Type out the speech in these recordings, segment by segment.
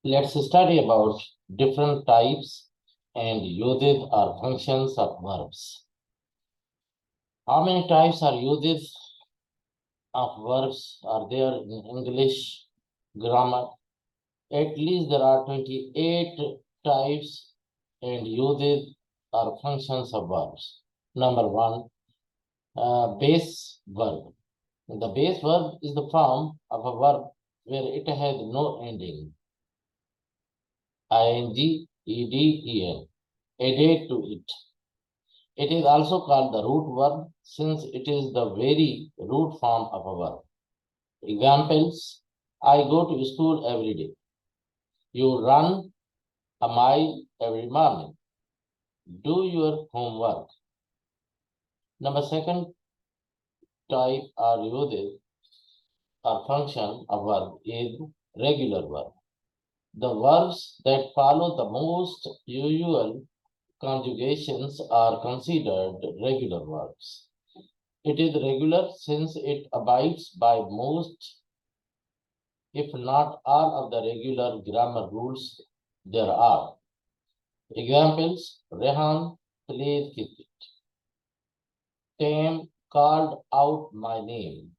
Let's study about different types and uses or functions of verbs. How many types or uses of verbs are there in English grammar? At least there are 28 types and uses or functions of verbs. Number one, base verb. The base verb is the form of a verb where it has no ending. ing, ed, en, added to it. It is also called the root verb since it is the very root form of a verb. Examples: I go to school every day. You run a mile every morning. Do your homework. Number second type or usage or function of verb is regular verb. The verbs that follow the most usual conjugations are considered regular verbs. It is regular since it abides by most, if not all, of the regular grammar rules there are. Examples: Rehan played cricket. Tam called out my name.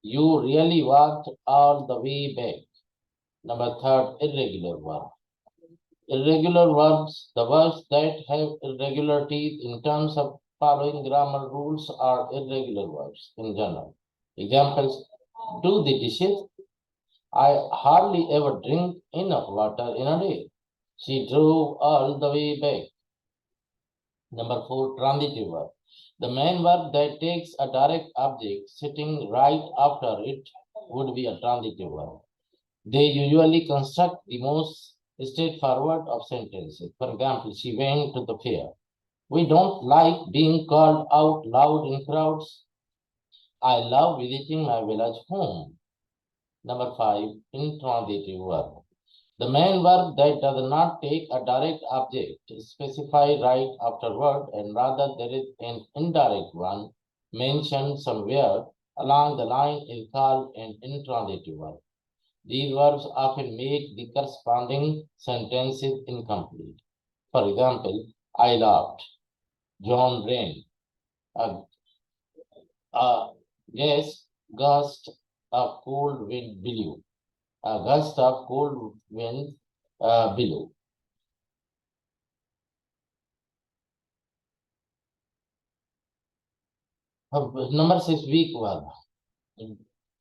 You really walked all the way back. Number third, irregular verb. Irregular verbs, the verbs that have irregularities in terms of following grammar rules are irregular verbs in general. Examples: do the dishes. I hardly ever drink enough water in a day. She drove all the way back. Number four, transitive verb. The main verb that takes a direct object sitting right after it would be a transitive verb. They usually construct the most straightforward of sentences. For example, she went to the fair. We don't like being called out loud in crowds. I love visiting my village home. Number five, intransitive verb. The main verb that does not take a direct object is specified right afterward, and rather there is an indirect one mentioned somewhere along the line is called an intransitive verb. These verbs often make the corresponding sentences incomplete. For example, I laughed. John ran. A gust of cold wind blew. A gust of cold wind blew. Number six, weak verb.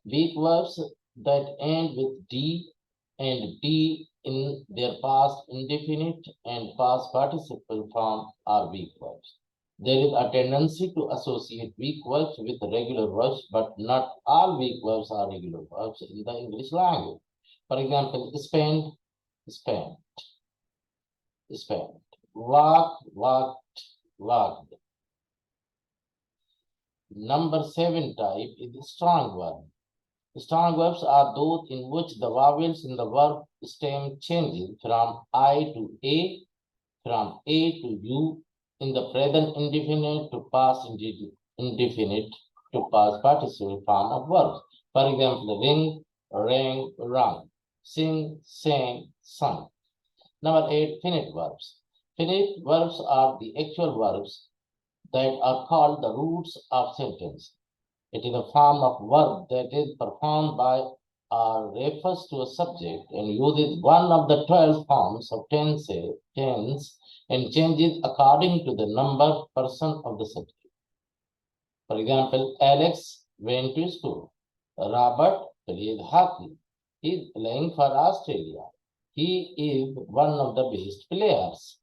Weak verbs that end with D and T in their past indefinite and past participle form are weak verbs. There is a tendency to associate weak verbs with regular verbs, but not all weak verbs are regular verbs in the English language. For example, spend, spent, spent, walk, walked, walked. Number seven type is strong verb. Strong verbs are those in which the vowels in the verb stem changes from I to A, from A to U, in the present indefinite to past indefinite to past participle form of verbs. For example, ring, rang, rung, sing, sang, sung. Number eight, finite verbs. Finite verbs are the actual verbs that are called the roots of sentence. It is a form of verb that is performed by or refers to a subject and uses one of the 12 forms of tense and changes according to the number person of the subject. For example, Alex went to school. Robert played hockey. He is playing for Australia. He is one of the best players.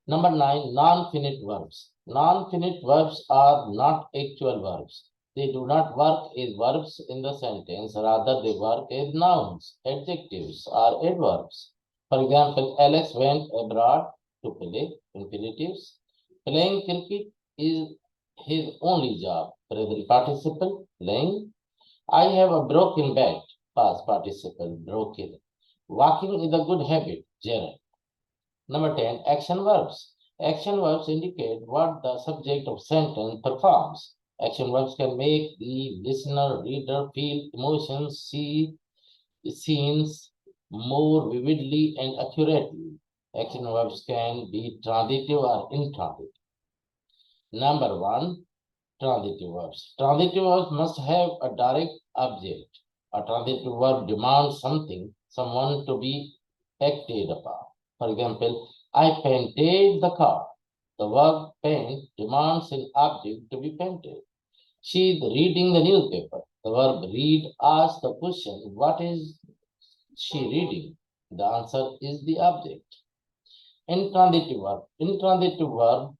Number nine, non-finite verbs. Non-finite verbs are not actual verbs. They do not work as verbs in the sentence, rather they work as nouns, adjectives, or adverbs. For example, Alex went abroad to play, infinitives. Playing cricket is his only job, present participle, playing. I have a broken back, past participle, broken. Walking is a good habit, Gerald. Number 10, action verbs. Action verbs indicate what the subject of sentence performs. Action verbs can make the listener, reader feel emotions, see scenes, more vividly and accurately. Action verbs can be transitive or intransitive. Number one, transitive verbs. Transitive verbs must have a direct object. A transitive verb demands something, someone to be acted upon. For example, I painted the car. The verb paint demands an object to be painted. She is reading the newspaper. The verb read asks the question, what is she reading? The answer is the object. Intransitive verb. Intransitive verb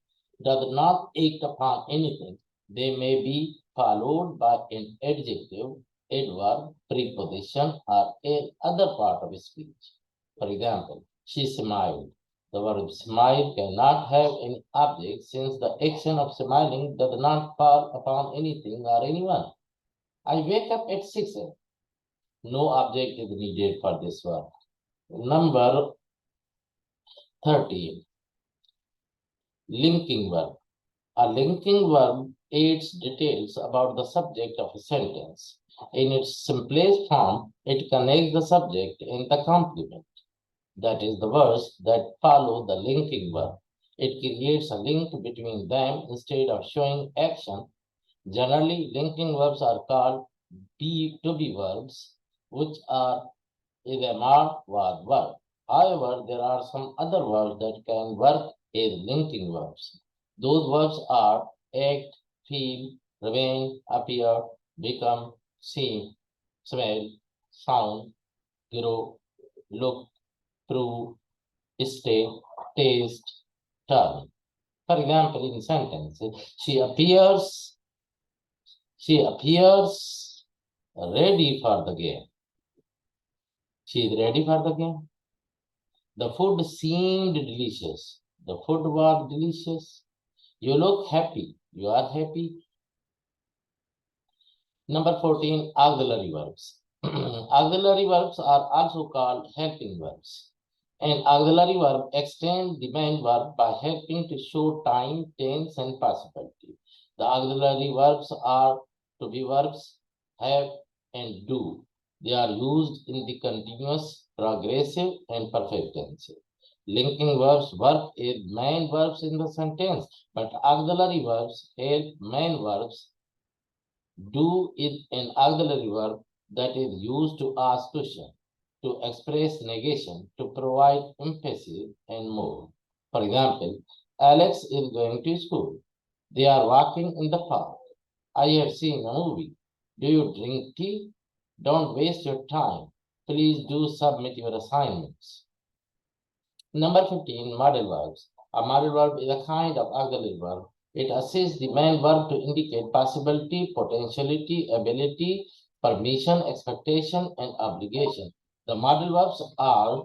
does not act upon anything. They may be followed by an adjective, adverb, preposition, or a other part of speech. For example, she smiled. The verb smile cannot have any object since the action of smiling does not fall upon anything or anyone. I wake up at 6 a.m. No object is needed for this verb. Number 13. Linking verb. A linking verb adds details about the subject of a sentence. In its simplest form, it connects the subject and the complement. That is the words that follow the linking verb. It creates a link between them instead of showing action. Generally, linking verbs are called to-be verbs, which are is was verb. However, there are some other verbs that can work as linking verbs. Those verbs are act, feel, remain, appear, become, seem, smell, sound, grow, look, prove, stay, taste, turn. For example, in sentences, she appears ready for the game. She is ready for the game. The food seemed delicious. The food was delicious. You look happy. You are happy. Number 14, auxiliary verbs. Auxiliary verbs are also called helping verbs. An auxiliary verb extends the main verb by helping to show time, tense, and possibility. The auxiliary verbs are to be verbs, have, and do. They are used in the continuous, progressive, and perfect tenses. Linking verbs work as main verbs in the sentence, but auxiliary verbs help main verbs. Do is an auxiliary verb that is used to ask question, to express negation, to provide emphasis, and more. For example, Alex is going to school. They are walking in the park. I have seen a movie. Do you drink tea? Don't waste your time. Please do submit your assignments. Number 15, model verbs. A model verb is a kind of auxiliary verb. It assists the main verb to indicate possibility, potentiality, ability, permission, expectation, and obligation. The model verbs are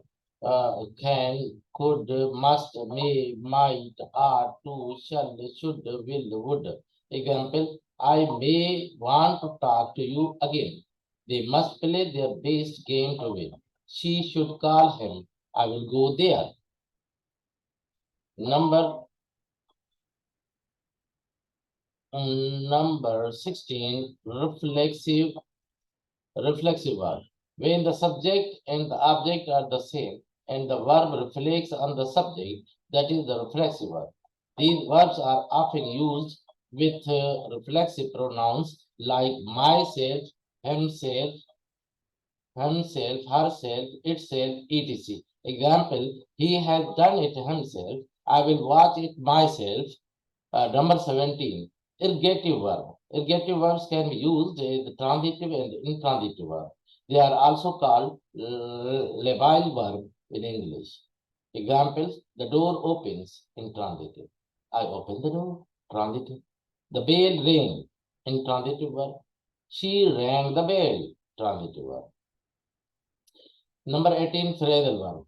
can, could, must, may, might, are, to, shall, should, will, would. Example, I may want to talk to you again. They must play their best game to win. She should call him. I will go there. Number 16, reflexive verb. When the subject and the object are the same and the verb reflects on the subject, that is the reflexive verb. These verbs are often used with reflexive pronouns like myself, himself, herself, itself, etc. Example, he has done it himself. I will watch it myself. Number 17, ergative verb. Ergative verbs can be used as the transitive and intransitive verb. They are also called labile verb in English. Examples, the door opens, intransitive. I open the door, transitive. The bell rang, intransitive verb. She rang the bell, transitive verb. Number 18, phrasal verb.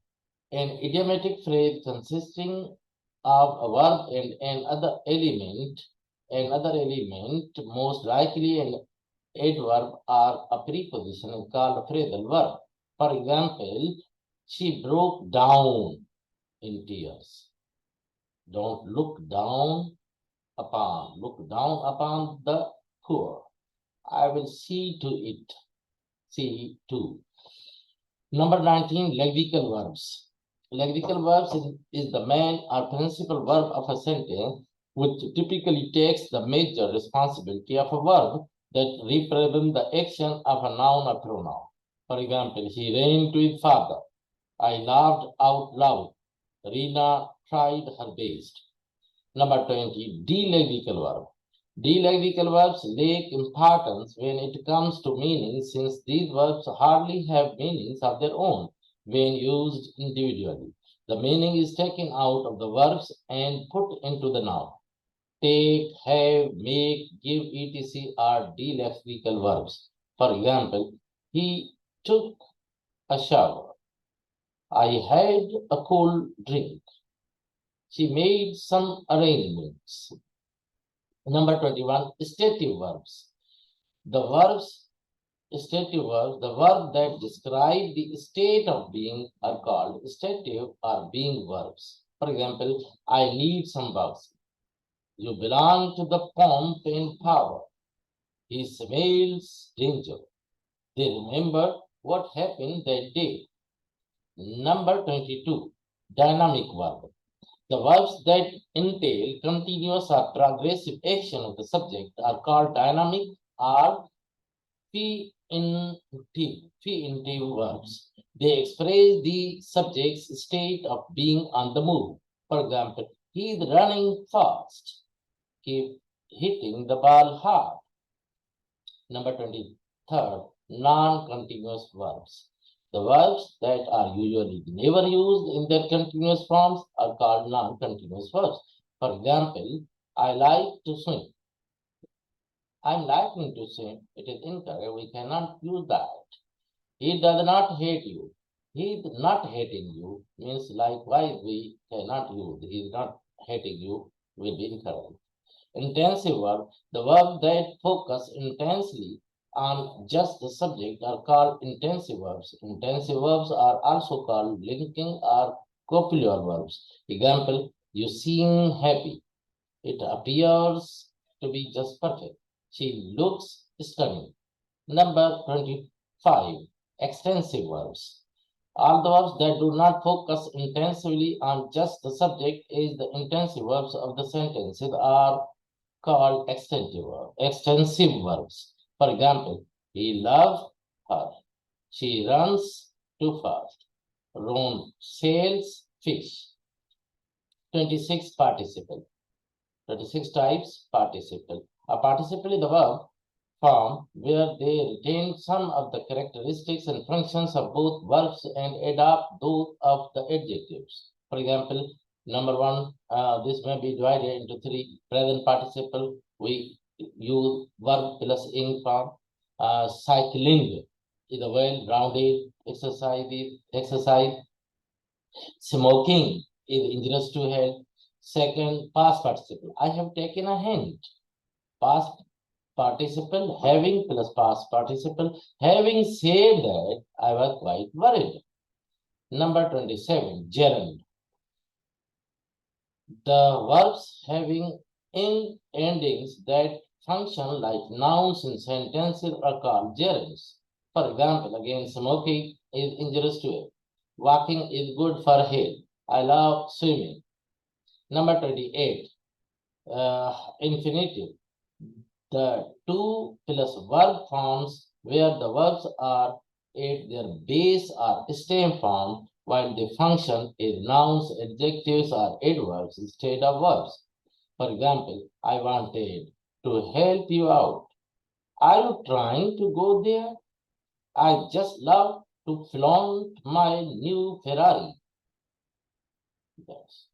An idiomatic phrase consisting of a verb and another element, most likely an adverb or a preposition, is called a phrasal verb. For example, she broke down in tears. Don't look down upon the poor. I will see to it. See to. Number 19, lexical verbs. Lexical verbs is the main or principal verb of a sentence, which typically takes the major responsibility of a verb that represents the action of a noun or pronoun. For example, he ran to his father. I laughed out loud. Rina tried her best. Number 20, DE-Lexical verb. DE-Lexical verbs lack importance when it comes to meaning, since these verbs hardly have meanings of their own when used individually. The meaning is taken out of the verbs and put into the noun. Take, have, make, give, etc. are DE-Lexical verbs. For example, he took a shower. I had a cold drink. She made some arrangements. Number 21, stative verbs. The stative verbs, the verb that describe the state of being are called stative or being verbs. For example, I need some bugs. You belong to the pomp and power. He smells danger. They remember what happened that day. Number 22, dynamic verb. The verbs that entail continuous or progressive action of the subject are called dynamic or pre-intentive verbs. They express the subject's state of being on the move. For example, he is running fast. Keep hitting the ball hard. Number 23rd, non-continuous verbs. The verbs that are usually never used in their continuous forms are called non-continuous verbs. For example, I like to swim. I'm liking to swim. It is incorrect. We cannot use that. He does not hate you. He is not hating you means likewise we cannot use. He is not hating you will be incorrect. Intensive verb, the verb that focus intensely on just the subject are called intensive verbs. Intensive verbs are also called linking or copular verbs. Example, you seem happy. It appears to be just perfect. She looks stunning. Number 25, extensive verbs. All the verbs that do not focus intensively on just the subject is the intensive verbs of the sentences are called extensive verbs. For example, he loves her. She runs too fast. Ron sails fish. 26 participle. 26 types participle. A participle is the verb form where they retain some of the characteristics and functions of both verbs and adopt those of the adjectives. For example, number one, this may be divided into three. Present participle, we use verb plus ing form. Cycling is a well-rounded exercise. Smoking is injurious to health. Second, past participle. I have taken a hint. Past participle, having plus past participle. Having said that, I was quite worried. Number 27, gerund. The verbs having ing endings that function like nouns in sentences are called gerunds. For example, again, smoking is injurious to health. Walking is good for health. I love swimming. Number 28, infinitive. The two plus verb forms where the verbs are at their base are stem form, while the function is nouns, adjectives, or adverbs instead of verbs. For example, I wanted to help you out. Are you trying to go there? I just love to flaunt my new Ferrari. Yes.